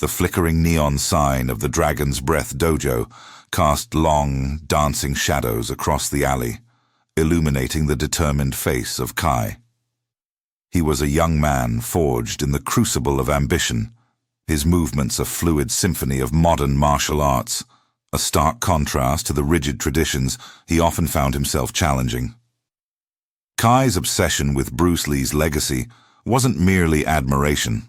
The flickering neon sign of the Dragon's Breath dojo cast long, dancing shadows across the alley, illuminating the determined face of Kai. He was a young man forged in the crucible of ambition, his movements a fluid symphony of modern martial arts, a stark contrast to the rigid traditions he often found himself challenging. Kai's obsession with Bruce Lee's legacy wasn't merely admiration.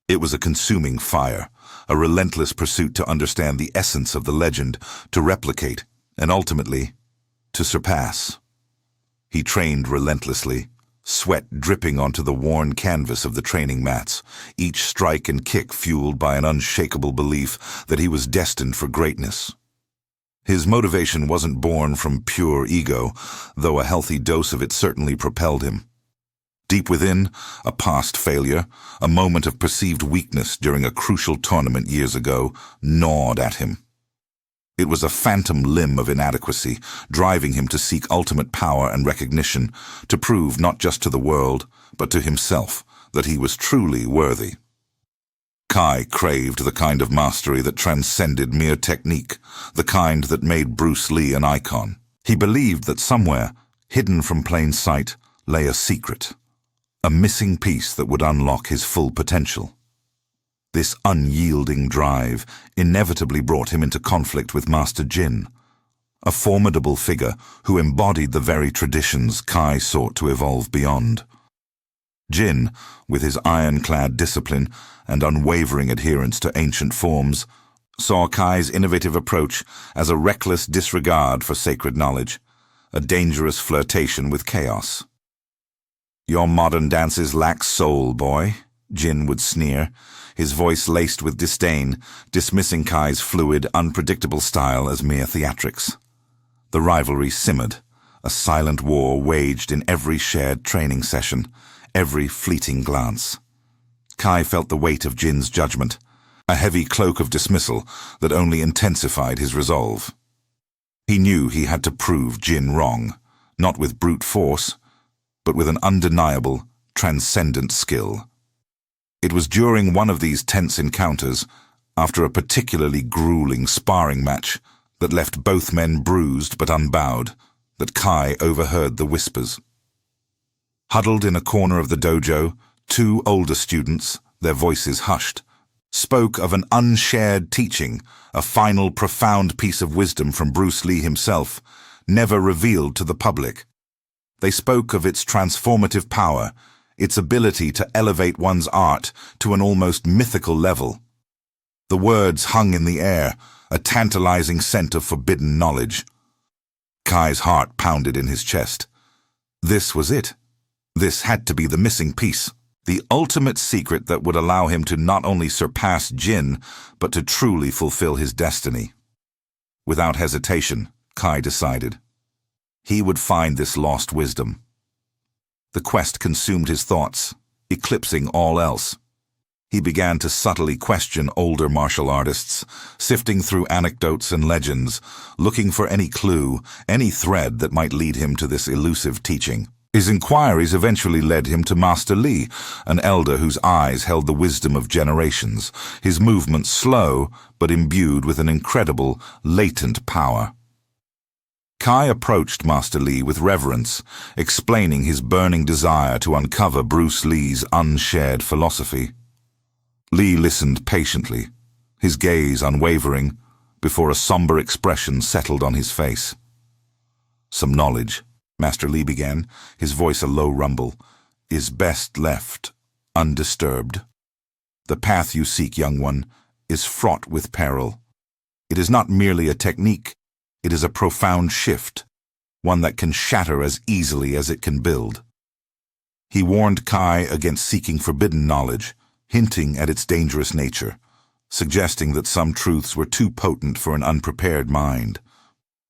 It was a consuming fire, a relentless pursuit to understand the essence of the legend, to replicate, and ultimately, to surpass. He trained relentlessly, sweat dripping onto the worn canvas of the training mats, each strike and kick fueled by an unshakable belief that he was destined for greatness. His motivation wasn't born from pure ego, though a healthy dose of it certainly propelled him. Deep within, a past failure, a moment of perceived weakness during a crucial tournament years ago, gnawed at him. It was a phantom limb of inadequacy, driving him to seek ultimate power and recognition, to prove not just to the world, but to himself, that he was truly worthy. Kai craved the kind of mastery that transcended mere technique, the kind that made Bruce Lee an icon. He believed that somewhere, hidden from plain sight, lay a secret, a missing piece that would unlock his full potential. This unyielding drive inevitably brought him into conflict with Master Jin, a formidable figure who embodied the very traditions Kai sought to evolve beyond. Jin, with his ironclad discipline and unwavering adherence to ancient forms, saw Kai's innovative approach as a reckless disregard for sacred knowledge, a dangerous flirtation with chaos. "Your modern dances lack soul, boy," Jin would sneer, his voice laced with disdain, dismissing Kai's fluid, unpredictable style as mere theatrics. The rivalry simmered, a silent war waged in every shared training session, every fleeting glance. Kai felt the weight of Jin's judgment, a heavy cloak of dismissal that only intensified his resolve. He knew he had to prove Jin wrong, not with brute force, but with an undeniable, transcendent skill. It was during one of these tense encounters, after a particularly grueling sparring match that left both men bruised but unbowed, that Kai overheard the whispers. Huddled in a corner of the dojo, two older students, their voices hushed, spoke of an unshared teaching, a final profound piece of wisdom from Bruce Lee himself, never revealed to the public. They spoke of its transformative power, its ability to elevate one's art to an almost mythical level. The words hung in the air, a tantalizing scent of forbidden knowledge. Kai's heart pounded in his chest. This was it. This had to be the missing piece, the ultimate secret that would allow him to not only surpass Jin, but to truly fulfill his destiny. Without hesitation, Kai decided. He would find this lost wisdom. The quest consumed his thoughts, eclipsing all else. He began to subtly question older martial artists, sifting through anecdotes and legends, looking for any clue, any thread that might lead him to this elusive teaching. His inquiries eventually led him to Master Lee, an elder whose eyes held the wisdom of generations, his movements slow but imbued with an incredible, latent power. Kai approached Master Lee with reverence, explaining his burning desire to uncover Bruce Lee's unshared philosophy. Lee listened patiently, his gaze unwavering, before a somber expression settled on his face. "Some knowledge," Master Lee began, his voice a low rumble, "is best left undisturbed. The path you seek, young one, is fraught with peril. It is not merely a technique, it is a profound shift, one that can shatter as easily as it can build." He warned Kai against seeking forbidden knowledge, hinting at its dangerous nature, suggesting that some truths were too potent for an unprepared mind.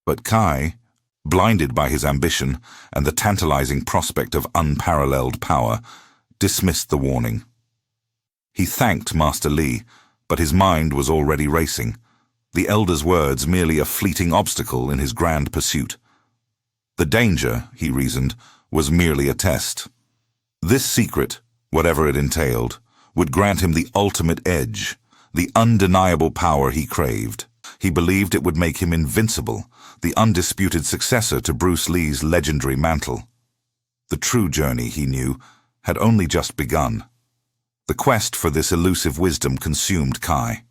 But Kai, blinded by his ambition and the tantalizing prospect of unparalleled power, dismissed the warning. He thanked Master Lee, but his mind was already racing, the elder's words merely a fleeting obstacle in his grand pursuit. The danger, he reasoned, was merely a test. This secret, whatever it entailed, would grant him the ultimate edge, the undeniable power he craved. He believed it would make him invincible, the undisputed successor to Bruce Lee's legendary mantle. The true journey, he knew, had only just begun. The quest for this elusive wisdom consumed Kai.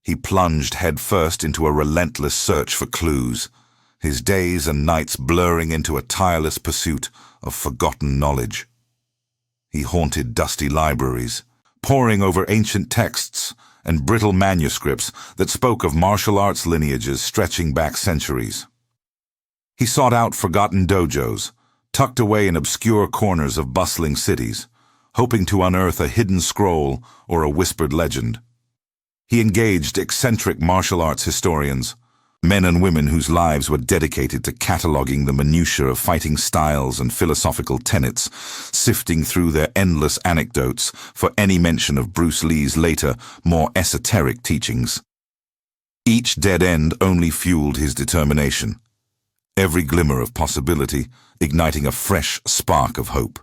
He plunged headfirst into a relentless search for clues, his days and nights blurring into a tireless pursuit of forgotten knowledge. He haunted dusty libraries, poring over ancient texts and brittle manuscripts that spoke of martial arts lineages stretching back centuries. He sought out forgotten dojos, tucked away in obscure corners of bustling cities, hoping to unearth a hidden scroll or a whispered legend. He engaged eccentric martial arts historians, men and women whose lives were dedicated to cataloging the minutiae of fighting styles and philosophical tenets, sifting through their endless anecdotes for any mention of Bruce Lee's later, more esoteric teachings. Each dead end only fueled his determination, every glimmer of possibility igniting a fresh spark of hope.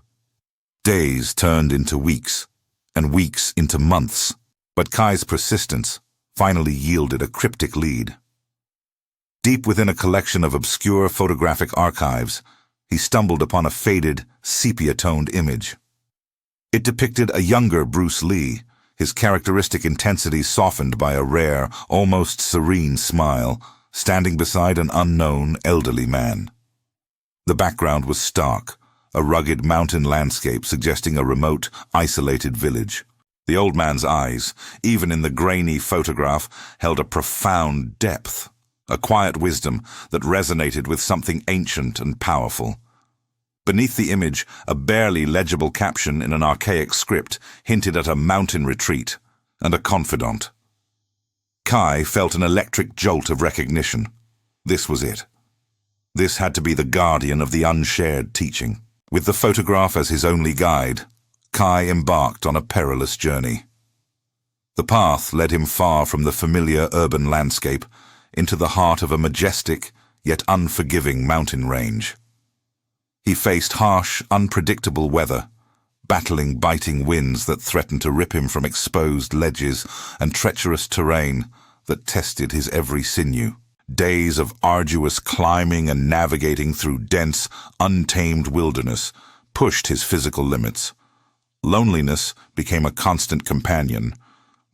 Days turned into weeks, and weeks into months, but Kai's persistence finally yielded a cryptic lead. Deep within a collection of obscure photographic archives, he stumbled upon a faded, sepia-toned image. It depicted a younger Bruce Lee, his characteristic intensity softened by a rare, almost serene smile, standing beside an unknown, elderly man. The background was stark, a rugged mountain landscape suggesting a remote, isolated village. The old man's eyes, even in the grainy photograph, held a profound depth, a quiet wisdom that resonated with something ancient and powerful. Beneath the image, a barely legible caption in an archaic script hinted at a mountain retreat and a confidant. Kai felt an electric jolt of recognition. This was it. This had to be the guardian of the unshared teaching. With the photograph as his only guide, Kai embarked on a perilous journey. The path led him far from the familiar urban landscape into the heart of a majestic, yet unforgiving mountain range. He faced harsh, unpredictable weather, battling biting winds that threatened to rip him from exposed ledges and treacherous terrain that tested his every sinew. Days of arduous climbing and navigating through dense, untamed wilderness pushed his physical limits. Loneliness became a constant companion,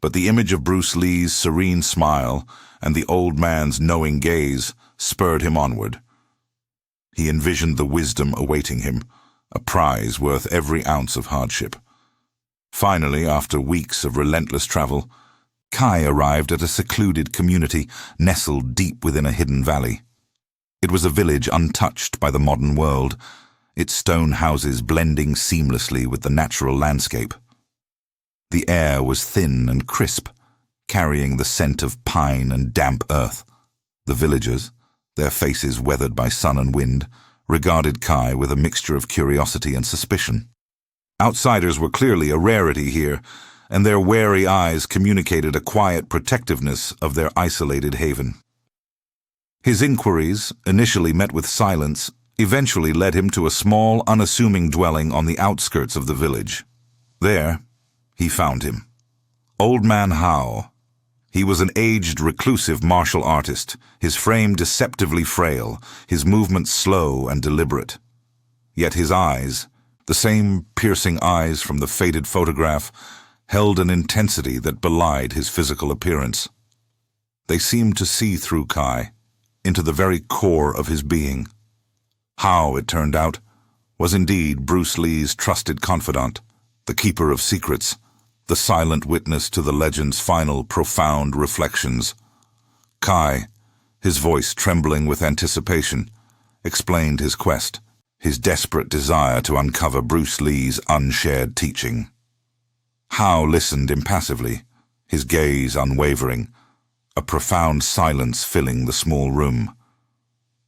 but the image of Bruce Lee's serene smile and the old man's knowing gaze spurred him onward. He envisioned the wisdom awaiting him, a prize worth every ounce of hardship. Finally, after weeks of relentless travel, Kai arrived at a secluded community nestled deep within a hidden valley. It was a village untouched by the modern world, its stone houses blending seamlessly with the natural landscape. The air was thin and crisp, carrying the scent of pine and damp earth. The villagers, their faces weathered by sun and wind, regarded Kai with a mixture of curiosity and suspicion. Outsiders were clearly a rarity here, and their wary eyes communicated a quiet protectiveness of their isolated haven. His inquiries, initially met with silence, eventually led him to a small, unassuming dwelling on the outskirts of the village. There, he found him. Old Man Hao. He was an aged, reclusive martial artist, his frame deceptively frail, his movements slow and deliberate. Yet his eyes, the same piercing eyes from the faded photograph, held an intensity that belied his physical appearance. They seemed to see through Kai, into the very core of his being. Hao, it turned out, was indeed Bruce Lee's trusted confidant, the keeper of secrets, the silent witness to the legend's final profound reflections. Kai, his voice trembling with anticipation, explained his quest, his desperate desire to uncover Bruce Lee's unshared teaching. Hao listened impassively, his gaze unwavering, a profound silence filling the small room.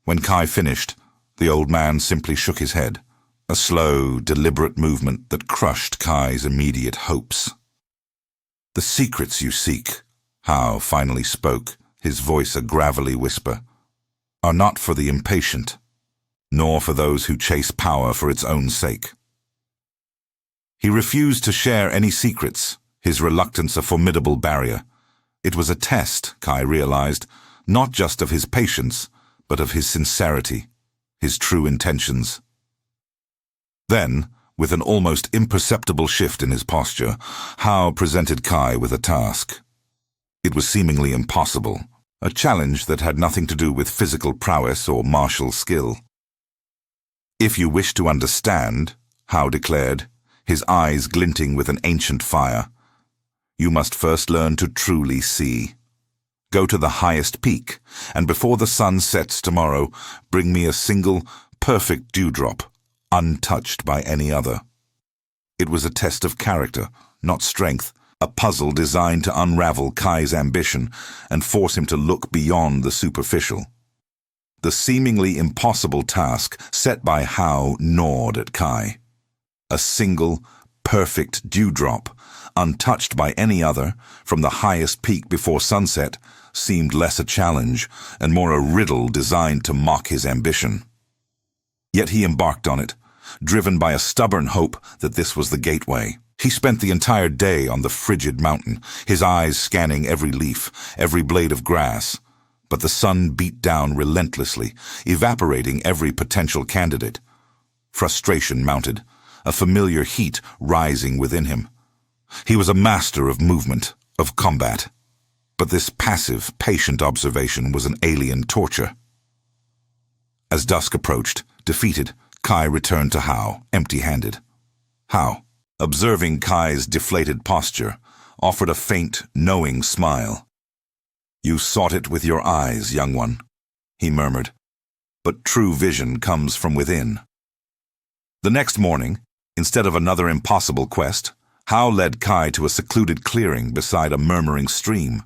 When Kai finished, the old man simply shook his head, a slow, deliberate movement that crushed Kai's immediate hopes. "The secrets you seek," Hao finally spoke, his voice a gravelly whisper, "are not for the impatient, nor for those who chase power for its own sake." He refused to share any secrets, his reluctance a formidable barrier, It was a test, Kai realized, not just of his patience, but of his sincerity, his true intentions. Then, with an almost imperceptible shift in his posture, Hao presented Kai with a task. It was seemingly impossible, a challenge that had nothing to do with physical prowess or martial skill. "If you wish to understand," Hao declared, his eyes glinting with an ancient fire, "you must first learn to truly see. Go to the highest peak, and before the sun sets tomorrow, bring me a single, perfect dewdrop, untouched by any other." It was a test of character, not strength, a puzzle designed to unravel Kai's ambition and force him to look beyond the superficial. The seemingly impossible task set by Hao gnawed at Kai. A single, perfect dewdrop, untouched by any other, from the highest peak before sunset, seemed less a challenge and more a riddle designed to mock his ambition. Yet he embarked on it, driven by a stubborn hope that this was the gateway. He spent the entire day on the frigid mountain, his eyes scanning every leaf, every blade of grass. But the sun beat down relentlessly, evaporating every potential candidate. Frustration mounted, a familiar heat rising within him. He was a master of movement, of combat. But this passive, patient observation was an alien torture. As dusk approached, defeated, Kai returned to Hao, empty-handed. Hao, observing Kai's deflated posture, offered a faint, knowing smile. "You sought it with your eyes, young one," he murmured. "But true vision comes from within." The next morning, instead of another impossible quest, Hao led Kai to a secluded clearing beside a murmuring stream.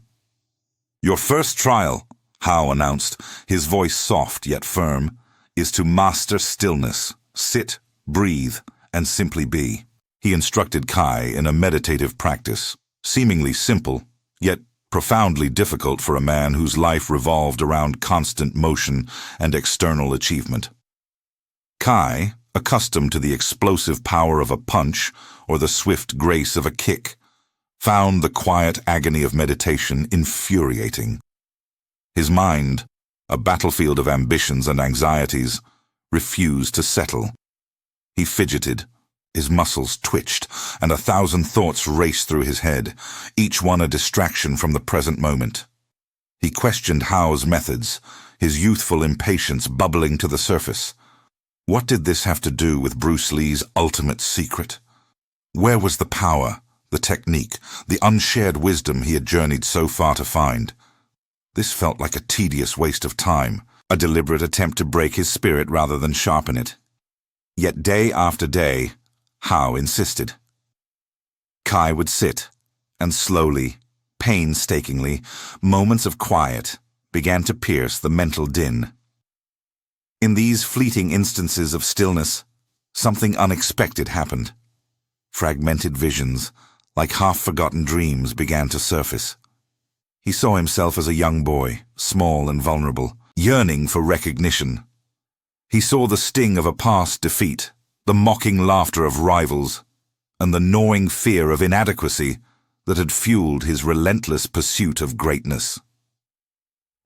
"Your first trial," Hao announced, his voice soft yet firm, "is to master stillness, sit, breathe, and simply be." He instructed Kai in a meditative practice, seemingly simple, yet profoundly difficult for a man whose life revolved around constant motion and external achievement. Kai, accustomed to the explosive power of a punch or the swift grace of a kick, found the quiet agony of meditation infuriating. His mind, a battlefield of ambitions and anxieties, refused to settle. He fidgeted, his muscles twitched, and 1,000 thoughts raced through his head, each one a distraction from the present moment. He questioned Hao's methods, his youthful impatience bubbling to the surface. What did this have to do with Bruce Lee's ultimate secret? Where was the power, the technique, the unshared wisdom he had journeyed so far to find? This felt like a tedious waste of time, a deliberate attempt to break his spirit rather than sharpen it. Yet day after day, Hao insisted. Kai would sit, and slowly, painstakingly, moments of quiet began to pierce the mental din. In these fleeting instances of stillness, something unexpected happened. Fragmented visions, like half-forgotten dreams, began to surface. He saw himself as a young boy, small and vulnerable, yearning for recognition. He saw the sting of a past defeat, the mocking laughter of rivals, and the gnawing fear of inadequacy that had fueled his relentless pursuit of greatness.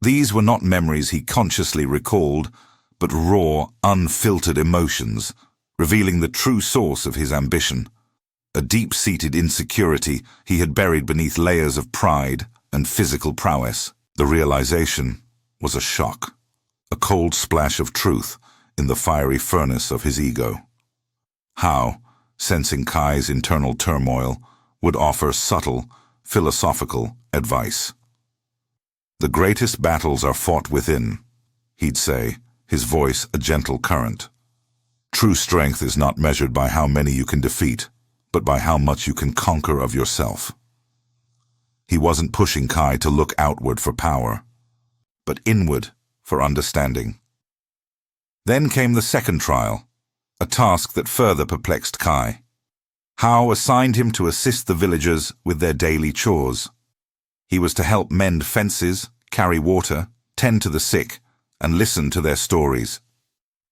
These were not memories he consciously recalled, but raw, unfiltered emotions, revealing the true source of his ambition, a deep-seated insecurity he had buried beneath layers of pride and physical prowess. The realization was a shock, a cold splash of truth in the fiery furnace of his ego. Hao, sensing Kai's internal turmoil, would offer subtle, philosophical advice. "The greatest battles are fought within," he'd say, his voice a gentle current. "True strength is not measured by how many you can defeat, but by how much you can conquer of yourself." He wasn't pushing Kai to look outward for power, but inward for understanding. Then came the second trial, a task that further perplexed Kai. Hao assigned him to assist the villagers with their daily chores. He was to help mend fences, carry water, tend to the sick, and listen to their stories.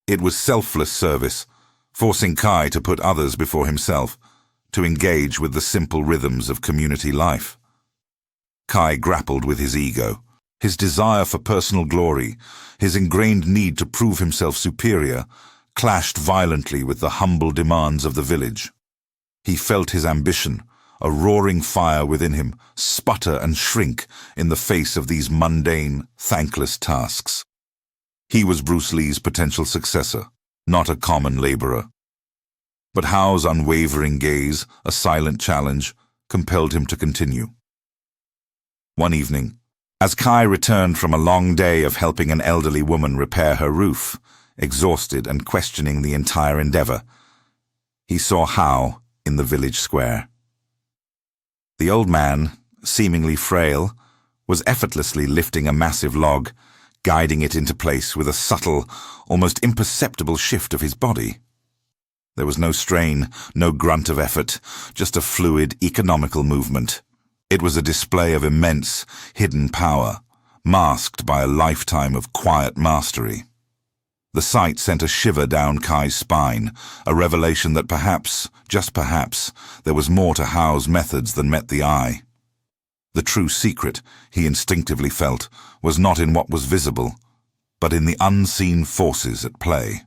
It was selfless service, forcing Kai to put others before himself, to engage with the simple rhythms of community life. Kai grappled with his ego. His desire for personal glory, his ingrained need to prove himself superior, clashed violently with the humble demands of the village. He felt his ambition, a roaring fire within him, sputter and shrink in the face of these mundane, thankless tasks. He was Bruce Lee's potential successor, not a common laborer. But Hao's unwavering gaze, a silent challenge, compelled him to continue. One evening, as Kai returned from a long day of helping an elderly woman repair her roof, exhausted and questioning the entire endeavor, he saw Hao in the village square. The old man, seemingly frail, was effortlessly lifting a massive log, guiding it into place with a subtle, almost imperceptible shift of his body. There was no strain, no grunt of effort, just a fluid, economical movement. It was a display of immense, hidden power, masked by a lifetime of quiet mastery. The sight sent a shiver down Kai's spine, a revelation that perhaps, just perhaps, there was more to Hao's methods than met the eye. The true secret, he instinctively felt, was not in what was visible, but in the unseen forces at play.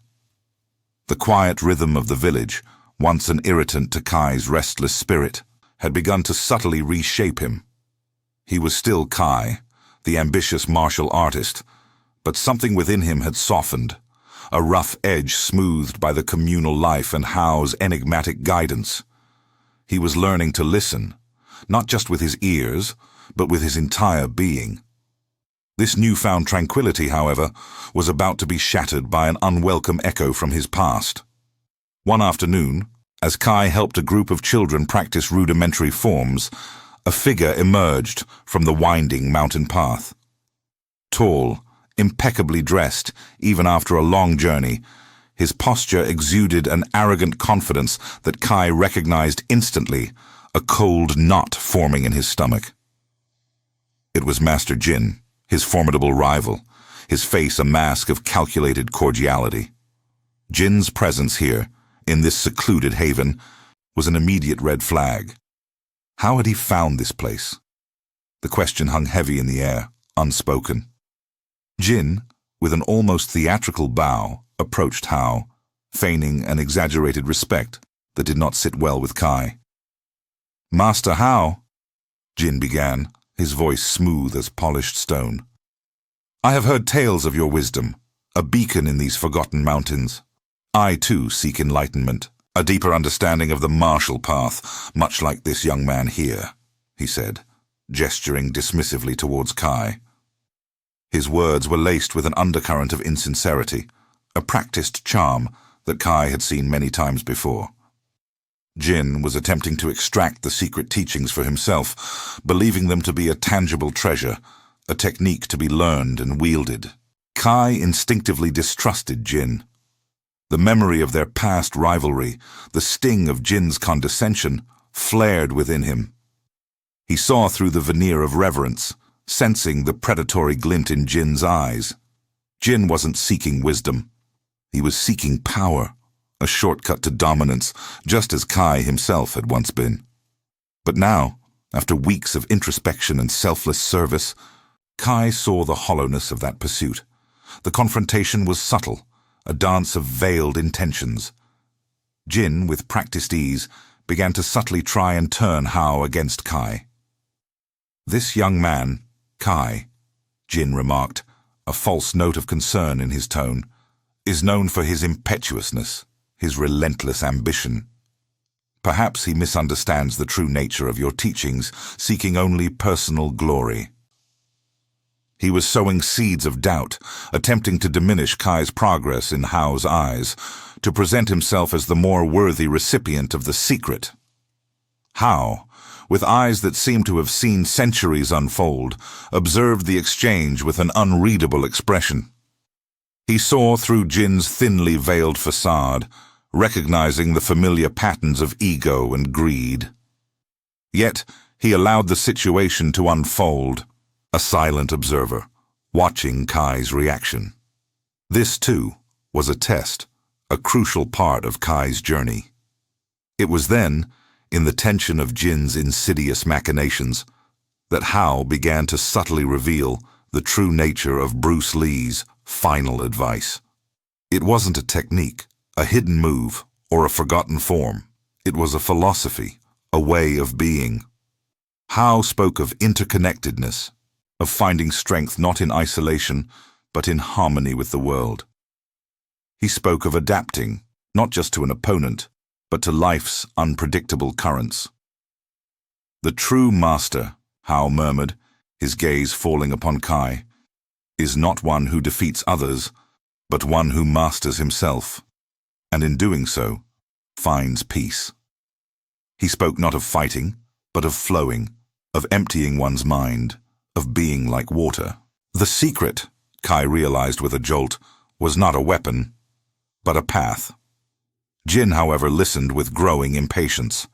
The quiet rhythm of the village, once an irritant to Kai's restless spirit, had begun to subtly reshape him. He was still Kai, the ambitious martial artist, but something within him had softened, a rough edge smoothed by the communal life and Hao's enigmatic guidance. He was learning to listen, not just with his ears, but with his entire being. This newfound tranquility, however, was about to be shattered by an unwelcome echo from his past. One afternoon, as Kai helped a group of children practice rudimentary forms, a figure emerged from the winding mountain path. Tall, impeccably dressed, even after a long journey, his posture exuded an arrogant confidence that Kai recognized instantly, a cold knot forming in his stomach. It was Master Jin, his formidable rival, his face a mask of calculated cordiality. Jin's presence here, in this secluded haven, was an immediate red flag. How had he found this place? The question hung heavy in the air, unspoken. Jin, with an almost theatrical bow, approached Hao, feigning an exaggerated respect that did not sit well with Kai. "Master Hao," Jin began, his voice smooth as polished stone. "I have heard tales of your wisdom, a beacon in these forgotten mountains. I, too, seek enlightenment, a deeper understanding of the martial path, much like this young man here," he said, gesturing dismissively towards Kai. His words were laced with an undercurrent of insincerity, a practiced charm that Kai had seen many times before. Jin was attempting to extract the secret teachings for himself, believing them to be a tangible treasure, a technique to be learned and wielded. Kai instinctively distrusted Jin. The memory of their past rivalry, the sting of Jin's condescension, flared within him. He saw through the veneer of reverence, sensing the predatory glint in Jin's eyes. Jin wasn't seeking wisdom. He was seeking power, a shortcut to dominance, just as Kai himself had once been. But now, after weeks of introspection and selfless service, Kai saw the hollowness of that pursuit. The confrontation was subtle, a dance of veiled intentions. Jin, with practiced ease, began to subtly try and turn Hao against Kai. "This young man, Kai," Jin remarked, a false note of concern in his tone, "is known for his impetuousness, his relentless ambition. Perhaps he misunderstands the true nature of your teachings, seeking only personal glory." He was sowing seeds of doubt, attempting to diminish Kai's progress in Hao's eyes, to present himself as the more worthy recipient of the secret. Hao, with eyes that seemed to have seen centuries unfold, observed the exchange with an unreadable expression. He saw through Jin's thinly veiled facade, recognizing the familiar patterns of ego and greed. Yet he allowed the situation to unfold, a silent observer, watching Kai's reaction. This, too, was a test, a crucial part of Kai's journey. It was then, in the tension of Jin's insidious machinations, that Hao began to subtly reveal the true nature of Bruce Lee's final advice. It wasn't a technique, a hidden move, or a forgotten form. It was a philosophy, a way of being. Hao spoke of interconnectedness, of finding strength not in isolation, but in harmony with the world. He spoke of adapting, not just to an opponent, but to life's unpredictable currents. The true master, Hao murmured, his gaze falling upon Kai, is not one who defeats others, but one who masters himself, and in doing so, finds peace. He spoke not of fighting, but of flowing, of emptying one's mind, of being like water. The secret, Kai realized with a jolt, was not a weapon, but a path. Jin, however, listened with growing impatience.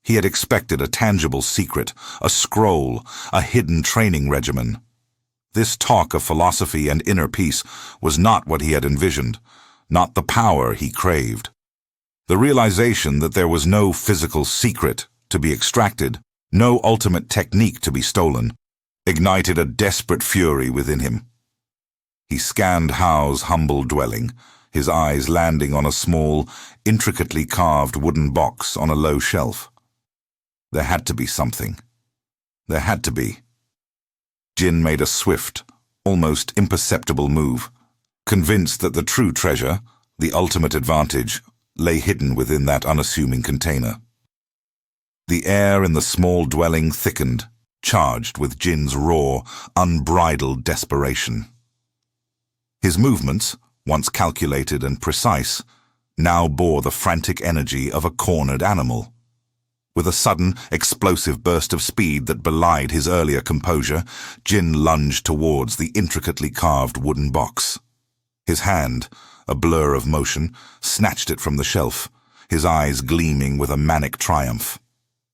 He had expected a tangible secret, a scroll, a hidden training regimen. This talk of philosophy and inner peace was not what he had envisioned, not the power he craved. The realization that there was no physical secret to be extracted, no ultimate technique to be stolen, ignited a desperate fury within him. He scanned Hao's humble dwelling, his eyes landing on a small, intricately carved wooden box on a low shelf. There had to be something. There had to be. Jin made a swift, almost imperceptible move, convinced that the true treasure, the ultimate advantage, lay hidden within that unassuming container. The air in the small dwelling thickened, charged with Jin's raw, unbridled desperation. His movements, once calculated and precise, now bore the frantic energy of a cornered animal. With a sudden, explosive burst of speed that belied his earlier composure, Jin lunged towards the intricately carved wooden box. His hand, a blur of motion, snatched it from the shelf, his eyes gleaming with a manic triumph.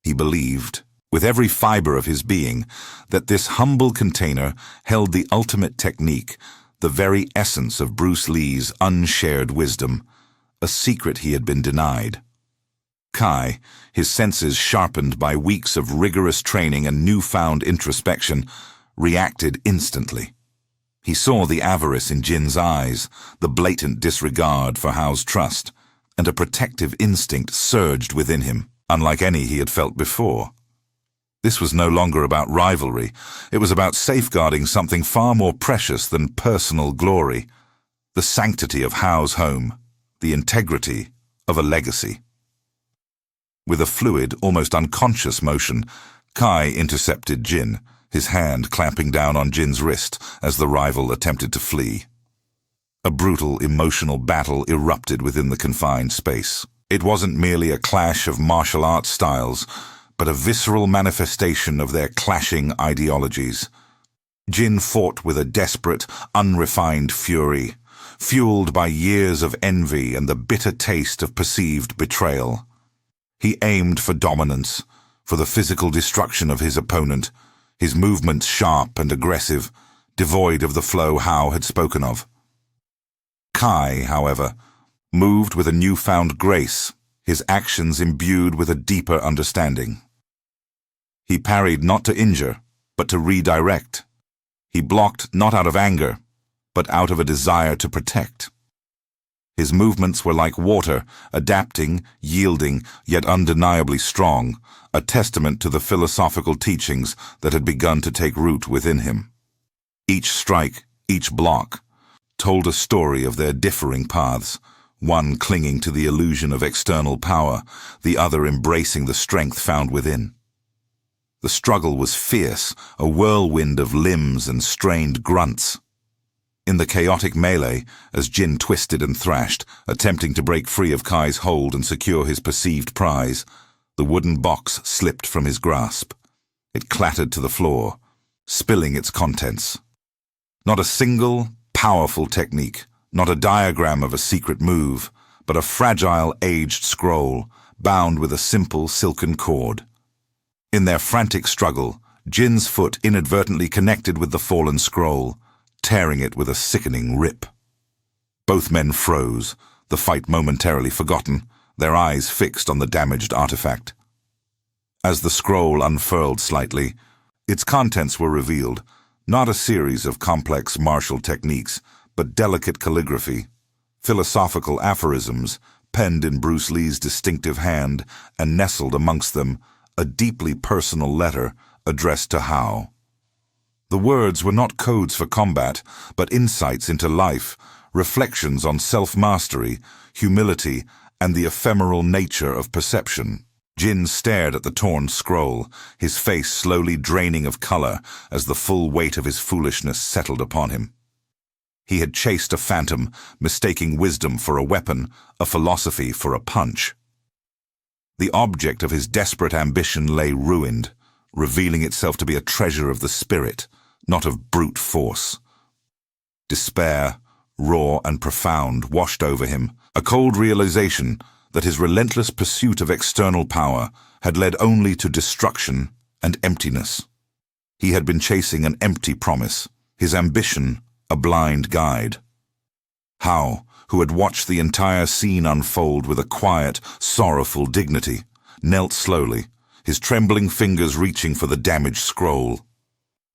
He believed, with every fiber of his being, that this humble container held the ultimate technique, the very essence of Bruce Lee's unshared wisdom, a secret he had been denied. Kai, his senses sharpened by weeks of rigorous training and newfound introspection, reacted instantly. He saw the avarice in Jin's eyes, the blatant disregard for Hao's trust, and a protective instinct surged within him, unlike any he had felt before. This was no longer about rivalry. It was about safeguarding something far more precious than personal glory, the sanctity of Hao's home, the integrity of a legacy. With a fluid, almost unconscious motion, Kai intercepted Jin, his hand clamping down on Jin's wrist as the rival attempted to flee. A brutal, emotional battle erupted within the confined space. It wasn't merely a clash of martial arts styles, but a visceral manifestation of their clashing ideologies. Jin fought with a desperate, unrefined fury, fueled by years of envy and the bitter taste of perceived betrayal. He aimed for dominance, for the physical destruction of his opponent, his movements sharp and aggressive, devoid of the flow Hao had spoken of. Kai, however, moved with a newfound grace, his actions imbued with a deeper understanding. He parried not to injure, but to redirect. He blocked not out of anger, but out of a desire to protect. His movements were like water, adapting, yielding, yet undeniably strong, a testament to the philosophical teachings that had begun to take root within him. Each strike, each block, told a story of their differing paths, one clinging to the illusion of external power, the other embracing the strength found within. The struggle was fierce, a whirlwind of limbs and strained grunts. In the chaotic melee, as Jin twisted and thrashed, attempting to break free of Kai's hold and secure his perceived prize, the wooden box slipped from his grasp. It clattered to the floor, spilling its contents. Not a single, powerful technique, not a diagram of a secret move, but a fragile, aged scroll, bound with a simple silken cord. In their frantic struggle, Jin's foot inadvertently connected with the fallen scroll, tearing it with a sickening rip. Both men froze, the fight momentarily forgotten, their eyes fixed on the damaged artifact. As the scroll unfurled slightly, Its contents were revealed, not a series of complex martial techniques, but delicate calligraphy, philosophical aphorisms, penned in Bruce Lee's distinctive hand, and nestled amongst them a deeply personal letter addressed to Hao. The words were not codes for combat, but insights into life, reflections on self-mastery, humility, and the ephemeral nature of perception. Jin stared at the torn scroll, his face slowly draining of color as the full weight of his foolishness settled upon him. He had chased a phantom, mistaking wisdom for a weapon, a philosophy for a punch. The object of his desperate ambition lay ruined, revealing itself to be a treasure of the spirit, not of brute force. Despair, raw and profound, washed over him, a cold realization that his relentless pursuit of external power had led only to destruction and emptiness. He had been chasing an empty promise, his ambition a blind guide. Hao, who had watched the entire scene unfold with a quiet, sorrowful dignity, knelt slowly, his trembling fingers reaching for the damaged scroll.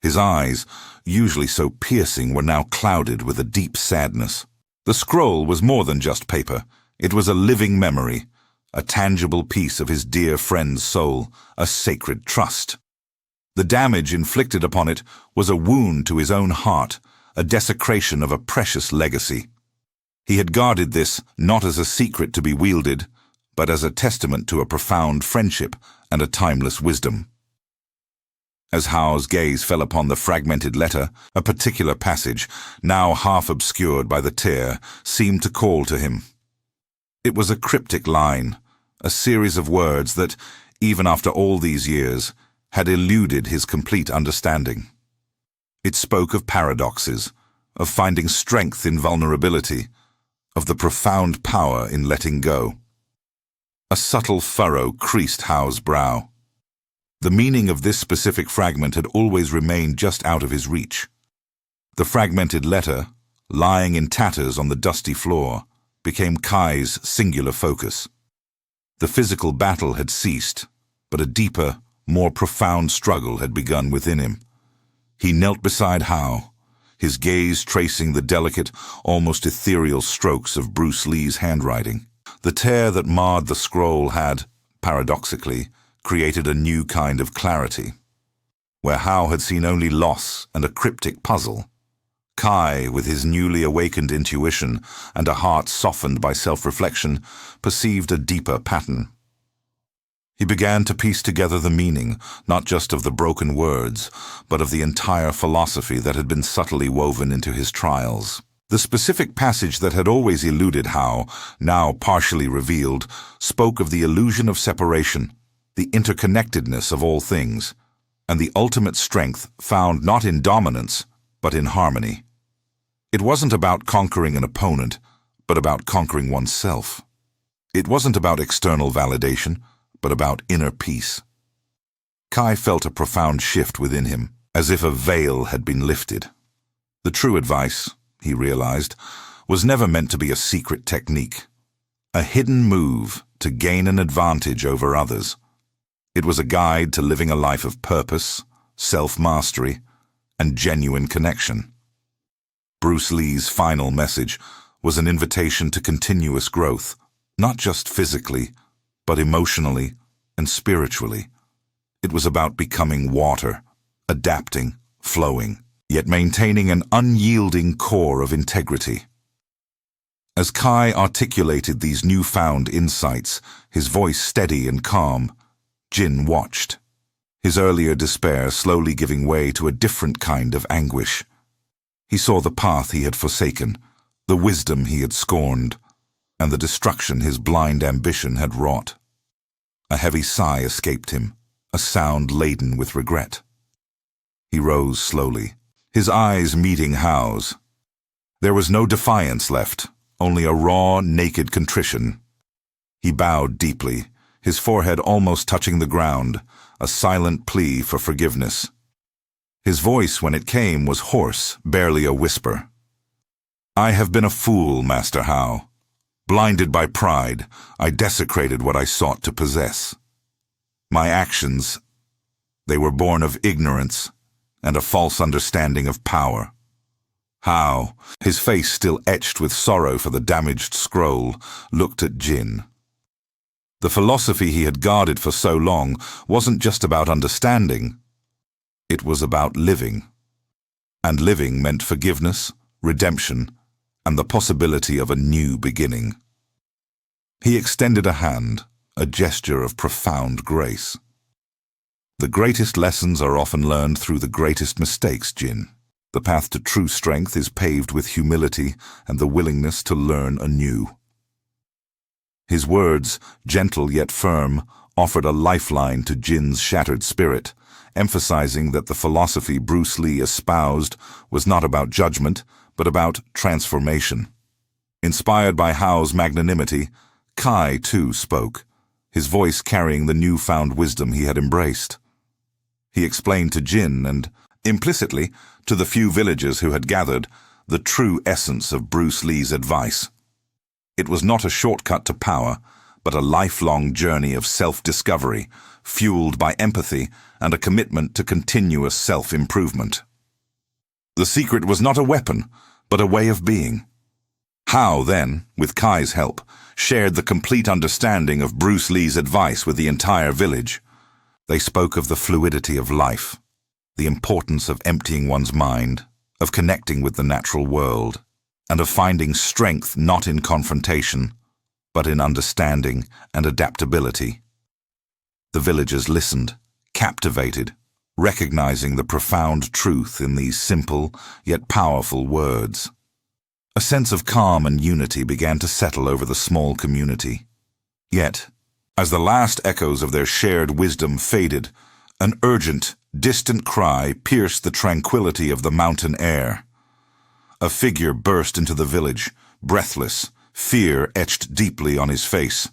His eyes, usually so piercing, were now clouded with a deep sadness. The scroll was more than just paper. It was a living memory, a tangible piece of his dear friend's soul, a sacred trust. The damage inflicted upon it was a wound to his own heart, a desecration of a precious legacy. He had guarded this not as a secret to be wielded, but as a testament to a profound friendship and a timeless wisdom. As Hao's gaze fell upon the fragmented letter, a particular passage, now half obscured by the tear, seemed to call to him. It was a cryptic line, a series of words that, even after all these years, had eluded his complete understanding. It spoke of paradoxes, of finding strength in vulnerability, of the profound power in letting go. A subtle furrow creased Hao's brow. The meaning of this specific fragment had always remained just out of his reach. The fragmented letter, lying in tatters on the dusty floor, became Kai's singular focus. The physical battle had ceased, but a deeper, more profound struggle had begun within him. He knelt beside Hao, his gaze tracing the delicate, almost ethereal strokes of Bruce Lee's handwriting. The tear that marred the scroll had, paradoxically, created a new kind of clarity. Where Hao had seen only loss and a cryptic puzzle, Kai, with his newly awakened intuition and a heart softened by self-reflection, perceived a deeper pattern. He began to piece together the meaning, not just of the broken words, but of the entire philosophy that had been subtly woven into his trials. The specific passage that had always eluded Hao, now partially revealed, spoke of the illusion of separation, the interconnectedness of all things, and the ultimate strength found not in dominance, but in harmony. It wasn't about conquering an opponent, but about conquering oneself. It wasn't about external validation, but about inner peace. Kai felt a profound shift within him, as if a veil had been lifted. The true advice, he realized, was never meant to be a secret technique, a hidden move to gain an advantage over others. It was a guide to living a life of purpose, self-mastery, and genuine connection. Bruce Lee's final message was an invitation to continuous growth, not just physically, but emotionally and spiritually. It was about becoming water, adapting, flowing, yet maintaining an unyielding core of integrity. As Kai articulated these newfound insights, his voice steady and calm, Jin watched, his earlier despair slowly giving way to a different kind of anguish. He saw the path he had forsaken, the wisdom he had scorned, and the destruction his blind ambition had wrought. A heavy sigh escaped him, a sound laden with regret. He rose slowly, his eyes meeting Hao's. There was no defiance left, only a raw, naked contrition. He bowed deeply, his forehead almost touching the ground, a silent plea for forgiveness. His voice, when it came, was hoarse, barely a whisper. "I have been a fool, Master Hao. Blinded by pride, I desecrated what I sought to possess. My actions..." They were born of ignorance and a false understanding of power. How, his face still etched with sorrow for the damaged scroll, looked at Jin. The philosophy he had guarded for so long wasn't just about understanding. It was about living. And living meant forgiveness, redemption, and the possibility of a new beginning. He extended a hand, a gesture of profound grace. The greatest lessons are often learned through the greatest mistakes, Jin. The path to true strength is paved with humility and the willingness to learn anew. His words, gentle yet firm, offered a lifeline to Jin's shattered spirit, emphasizing that the philosophy Bruce Lee espoused was not about judgment, but about transformation. Inspired by Hao's magnanimity, Kai too spoke, his voice carrying the newfound wisdom he had embraced. He explained to Jin and, implicitly, to the few villagers who had gathered, the true essence of Bruce Lee's advice. It was not a shortcut to power, but a lifelong journey of self-discovery, fueled by empathy and a commitment to continuous self-improvement. The secret was not a weapon, but a way of being. Hao then, with Kai's help, shared the complete understanding of Bruce Lee's advice with the entire village. They spoke of the fluidity of life, the importance of emptying one's mind, of connecting with the natural world, and of finding strength not in confrontation, but in understanding and adaptability. The villagers listened, captivated, recognizing the profound truth in these simple yet powerful words. A sense of calm and unity began to settle over the small community. Yet, as the last echoes of their shared wisdom faded, an urgent, distant cry pierced the tranquility of the mountain air. A figure burst into the village, breathless, fear etched deeply on his face.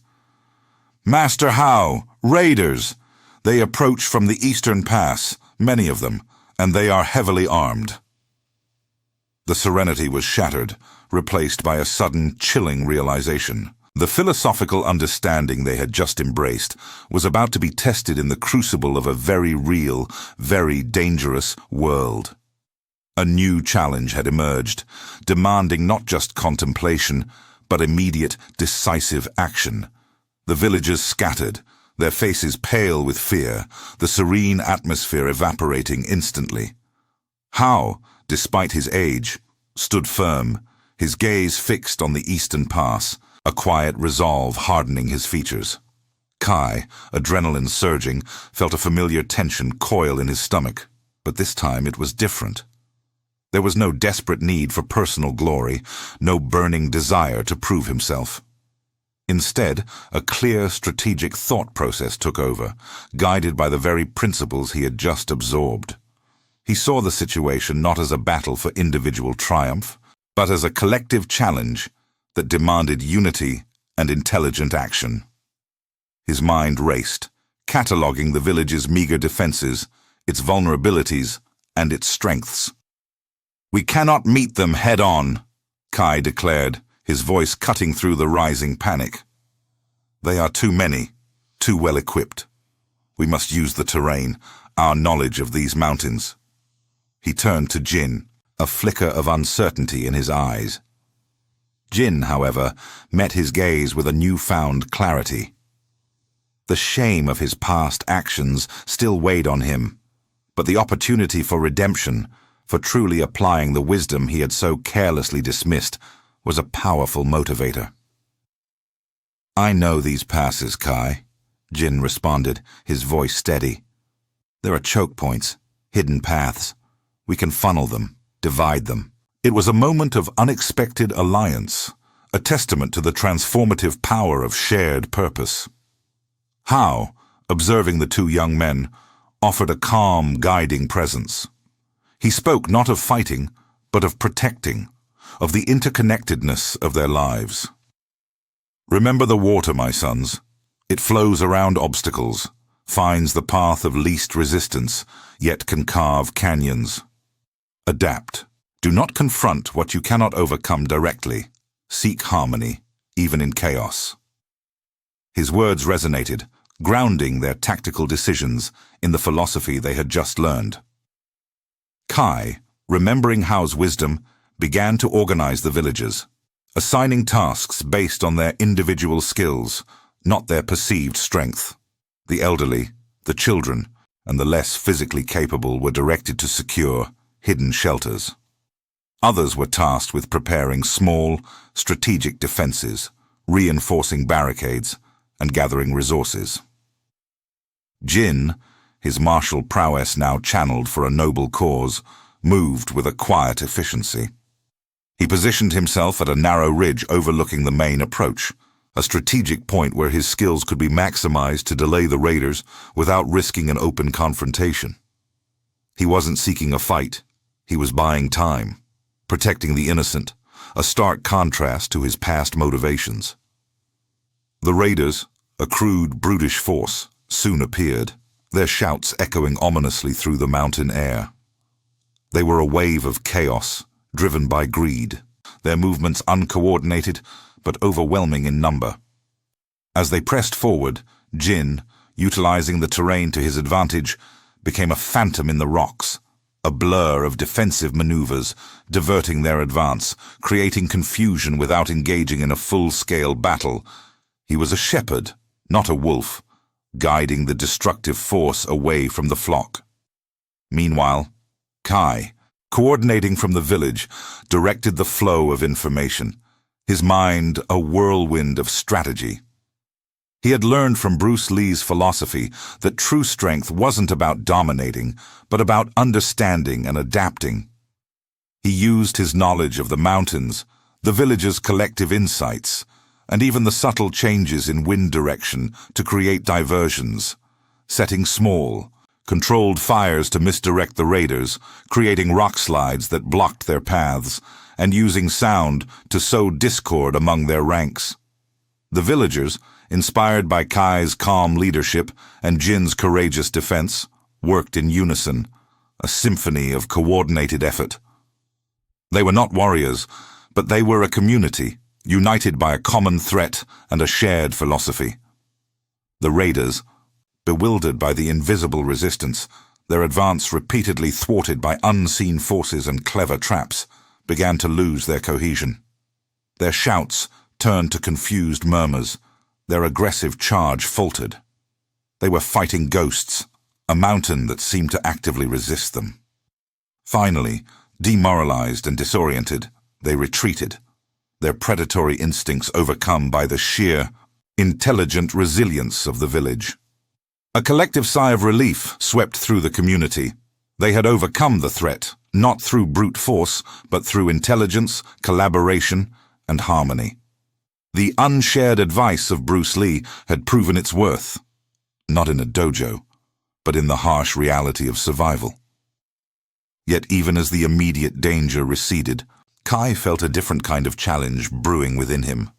"Master Hao, raiders! They approach from the eastern pass, many of them, and they are heavily armed." The serenity was shattered, replaced by a sudden, chilling realization. The philosophical understanding they had just embraced was about to be tested in the crucible of a very real, very dangerous world. A new challenge had emerged, demanding not just contemplation, but immediate, decisive action. The villagers scattered, their faces pale with fear, the serene atmosphere evaporating instantly. Hao, despite his age, stood firm, his gaze fixed on the eastern pass, a quiet resolve hardening his features. Kai, adrenaline surging, felt a familiar tension coil in his stomach, but this time it was different. There was no desperate need for personal glory, no burning desire to prove himself. Instead, a clear, strategic thought process took over, guided by the very principles he had just absorbed. He saw the situation not as a battle for individual triumph, but as a collective challenge that demanded unity and intelligent action. His mind raced, cataloging the village's meager defenses, its vulnerabilities, and its strengths. "We cannot meet them head-on," Kai declared, his voice cutting through the rising panic. "They are too many, too well equipped. We must use the terrain, our knowledge of these mountains." He turned to Jin, a flicker of uncertainty in his eyes. Jin, however, met his gaze with a newfound clarity. The shame of his past actions still weighed on him, but the opportunity for redemption, for truly applying the wisdom he had so carelessly dismissed, was a powerful motivator. "I know these passes, Kai," Jin responded, his voice steady. "There are choke points, hidden paths. We can funnel them, divide them." It was a moment of unexpected alliance, a testament to the transformative power of shared purpose. Hao, observing the two young men, offered a calm, guiding presence. He spoke not of fighting, but of protecting, of the interconnectedness of their lives. "Remember the water, my sons. It flows around obstacles, finds the path of least resistance, yet can carve canyons. Adapt. Do not confront what you cannot overcome directly. Seek harmony, even in chaos." His words resonated, grounding their tactical decisions in the philosophy they had just learned. Kai, remembering Hao's wisdom, began to organize the villagers, assigning tasks based on their individual skills, not their perceived strength. The elderly, the children, and the less physically capable were directed to secure hidden shelters. Others were tasked with preparing small, strategic defenses, reinforcing barricades, and gathering resources. Jin, his martial prowess now channeled for a noble cause, moved with a quiet efficiency. He positioned himself at a narrow ridge overlooking the main approach, a strategic point where his skills could be maximized to delay the raiders without risking an open confrontation. He wasn't seeking a fight. He was buying time, protecting the innocent, a stark contrast to his past motivations. The raiders, a crude, brutish force, soon appeared, their shouts echoing ominously through the mountain air. They were a wave of chaos, driven by greed, their movements uncoordinated but overwhelming in number. As they pressed forward, Jin, utilizing the terrain to his advantage, became a phantom in the rocks, a blur of defensive maneuvers, diverting their advance, creating confusion without engaging in a full-scale battle. He was a shepherd, not a wolf, guiding the destructive force away from the flock. Meanwhile, Kai, coordinating from the village, directed the flow of information, his mind a whirlwind of strategy. He had learned from Bruce Lee's philosophy that true strength wasn't about dominating, but about understanding and adapting. He used his knowledge of the mountains, the village's collective insights, and even the subtle changes in wind direction to create diversions, setting small, controlled fires to misdirect the raiders, creating rock slides that blocked their paths, and using sound to sow discord among their ranks. The villagers, inspired by Kai's calm leadership and Jin's courageous defense, worked in unison, a symphony of coordinated effort. They were not warriors, but they were a community, united by a common threat and a shared philosophy. The raiders, bewildered by the invisible resistance, their advance repeatedly thwarted by unseen forces and clever traps, began to lose their cohesion. Their shouts turned to confused murmurs, their aggressive charge faltered. They were fighting ghosts, a mountain that seemed to actively resist them. Finally, demoralized and disoriented, they retreated, their predatory instincts overcome by the sheer, intelligent resilience of the village. A collective sigh of relief swept through the community. They had overcome the threat, not through brute force, but through intelligence, collaboration, and harmony. The unshared advice of Bruce Lee had proven its worth, not in a dojo, but in the harsh reality of survival. Yet even as the immediate danger receded, Kai felt a different kind of challenge brewing within him.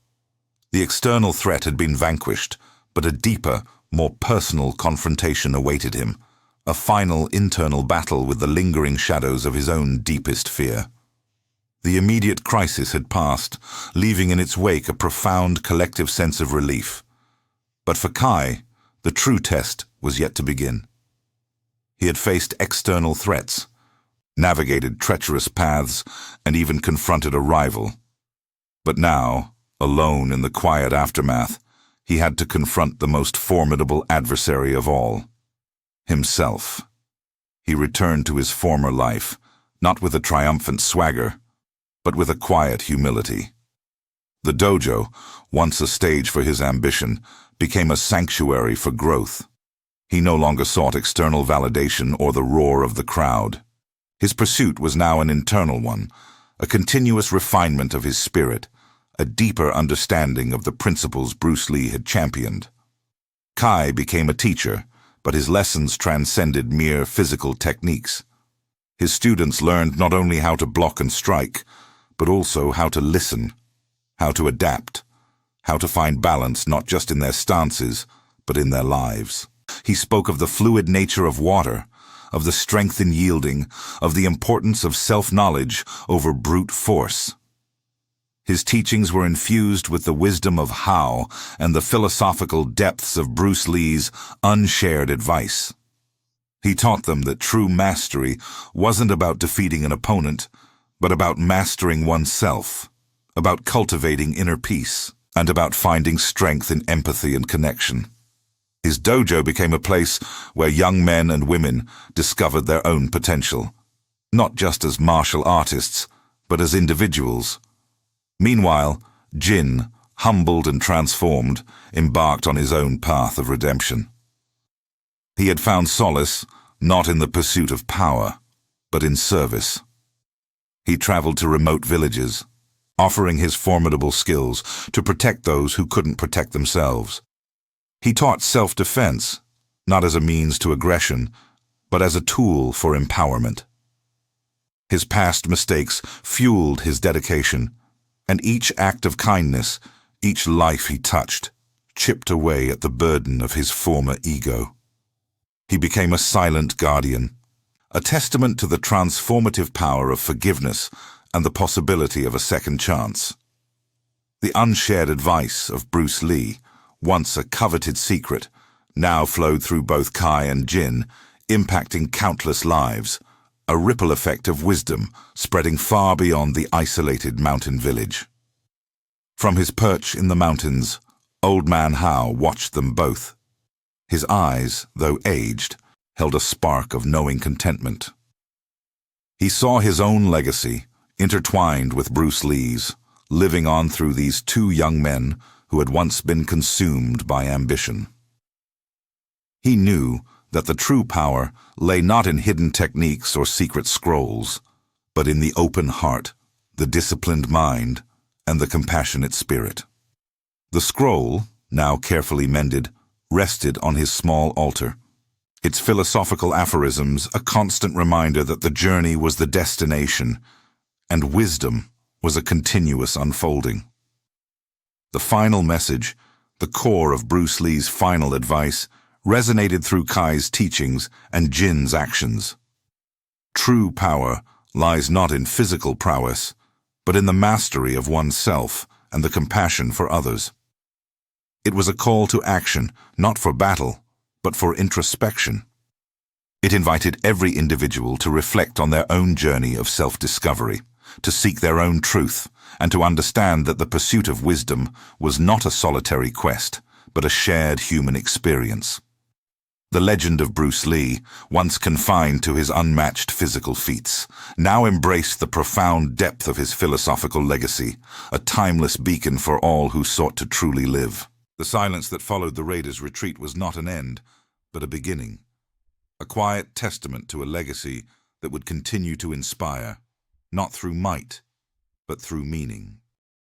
The external threat had been vanquished, but a deeper, more personal confrontation awaited him, a final internal battle with the lingering shadows of his own deepest fear. The immediate crisis had passed, leaving in its wake a profound collective sense of relief. But for Kai, the true test was yet to begin. He had faced external threats, navigated treacherous paths, and even confronted a rival. But now, alone in the quiet aftermath, he had to confront the most formidable adversary of all, himself. He returned to his former life, not with a triumphant swagger, but with a quiet humility. The dojo, once a stage for his ambition, became a sanctuary for growth. He no longer sought external validation or the roar of the crowd. His pursuit was now an internal one, a continuous refinement of his spirit, a deeper understanding of the principles Bruce Lee had championed. Kai became a teacher, but his lessons transcended mere physical techniques. His students learned not only how to block and strike, but also how to listen, how to adapt, how to find balance not just in their stances, but in their lives. He spoke of the fluid nature of water, of the strength in yielding, of the importance of self-knowledge over brute force. His teachings were infused with the wisdom of how and the philosophical depths of Bruce Lee's unshared advice. He taught them that true mastery wasn't about defeating an opponent, but about mastering oneself, about cultivating inner peace, and about finding strength in empathy and connection. His dojo became a place where young men and women discovered their own potential, not just as martial artists, but as individuals. Meanwhile, Jin, humbled and transformed, embarked on his own path of redemption. He had found solace not in the pursuit of power, but in service. He traveled to remote villages, offering his formidable skills to protect those who couldn't protect themselves. He taught self-defense, not as a means to aggression, but as a tool for empowerment. His past mistakes fueled his dedication, and each act of kindness, each life he touched, chipped away at the burden of his former ego. He became a silent guardian, a testament to the transformative power of forgiveness and the possibility of a second chance. The unshared advice of Bruce Lee, once a coveted secret, now flowed through both Kai and Jin, impacting countless lives, a ripple effect of wisdom spreading far beyond the isolated mountain village. From his perch in the mountains, Old Man Hao watched them both. His eyes, though aged, held a spark of knowing contentment. He saw his own legacy, intertwined with Bruce Lee's, living on through these two young men who had once been consumed by ambition. He knew that the true power lay not in hidden techniques or secret scrolls, but in the open heart, the disciplined mind, and the compassionate spirit. The scroll, now carefully mended, rested on his small altar, its philosophical aphorisms a constant reminder that the journey was the destination, and wisdom was a continuous unfolding. The final message, the core of Bruce Lee's final advice, resonated through Kai's teachings and Jin's actions. True power lies not in physical prowess, but in the mastery of oneself and the compassion for others. It was a call to action, not for battle, but for introspection. It invited every individual to reflect on their own journey of self-discovery, to seek their own truth, and to understand that the pursuit of wisdom was not a solitary quest, but a shared human experience. The legend of Bruce Lee, once confined to his unmatched physical feats, now embraced the profound depth of his philosophical legacy, a timeless beacon for all who sought to truly live. The silence that followed the raiders' retreat was not an end, but a beginning, a quiet testament to a legacy that would continue to inspire, not through might, but through meaning.